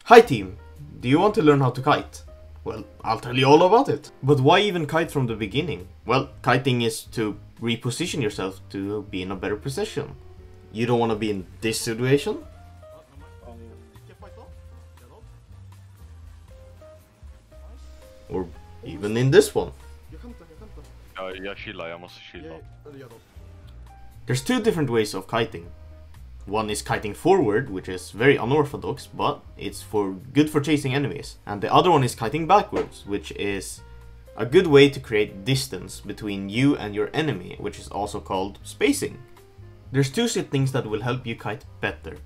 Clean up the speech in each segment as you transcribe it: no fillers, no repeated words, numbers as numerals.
Hi team, do you want to learn how to kite? Well, I'll tell you all about it. But why even kite from the beginning? Well, kiting is to reposition yourself to be in a better position. You don't want to be in this situation? Or even in this one. Jag chillar, jag måste chilla. There's two different ways of kiting. One is kiting forward, which is very unorthodox, but it's good for chasing enemies. And the other one is kiting backwards, which is a good way to create distance between you and your enemy, which is also called spacing. There's two settings that will help you kite better.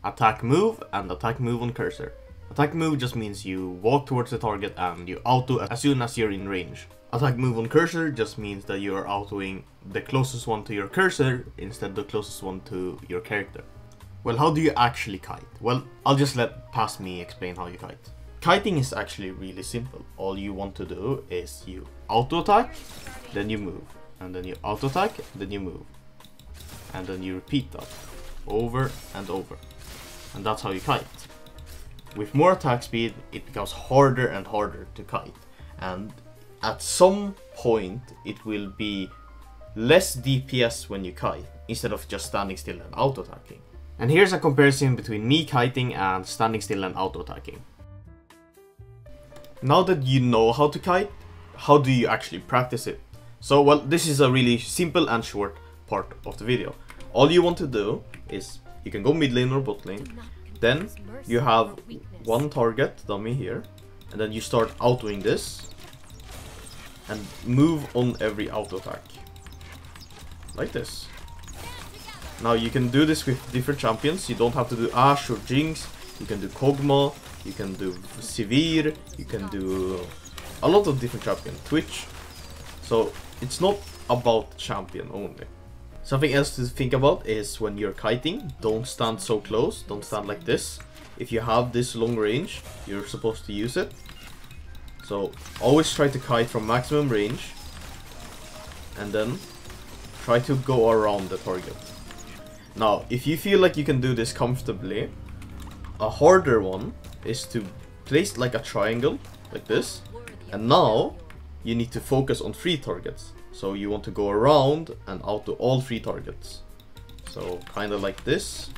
Attack move and attack move on cursor. Attack move just means you walk towards the target and you auto as soon as you're in range. Attack move on cursor just means that you are autoing the closest one to your cursor instead of the closest one to your character. Well, how do you actually kite? Well, I'll just let past me explain how you kite. Kiting is actually really simple. All you want to do is you auto attack, then you move, and then you auto attack, then you move, and then you repeat that over and over, and that's how you kite. With more attack speed, it becomes harder and harder to kite, and at some point it will be less DPS when you kite instead of just standing still and auto attacking. And here's a comparison between me kiting and standing still and auto attacking. Now that you know how to kite, how do you actually practice it? So, well, this is a really simple and short part of the video. All you want to do is you can go mid lane or bot lane, then you have one target dummy here, and then you start autoing this and move on every auto attack like this. Now you can do this with different champions. You don't have to do Ashe or Jinx. You can do Kog'Maw, you can do Sivir, you can do a lot of different champions. Twitch. So it's not about champion only. Something else to think about is when you're kiting, don't stand so close, don't stand like this. If you have this long range, you're supposed to use it. So always try to kite from maximum range and then try to go around the target. Now, if you feel like you can do this comfortably, a harder one is to place like a triangle, like this. And now, you need to focus on 3 targets. So you want to go around and auto all 3 targets. So, kinda like this.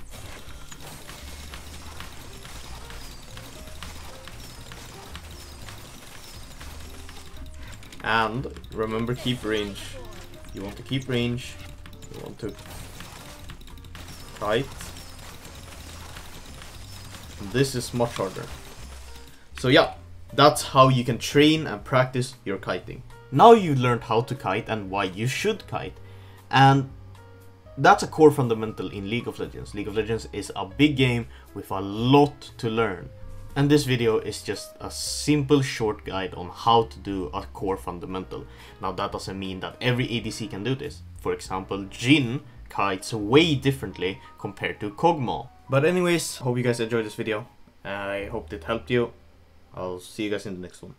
And remember, keep range. You want to keep range. You want to kite. And this is much harder. So yeah, that's how you can train and practice your kiting. Now you learned how to kite and why you should kite. And that's a core fundamental in League of Legends. League of Legends is a big game with a lot to learn. And this video is just a simple short guide on how to do a core fundamental. Now that doesn't mean that every ADC can do this. For example, Jhin kites way differently compared to Kog'Maw. But anyways, hope you guys enjoyed this video. I hope it helped you. I'll see you guys in the next one.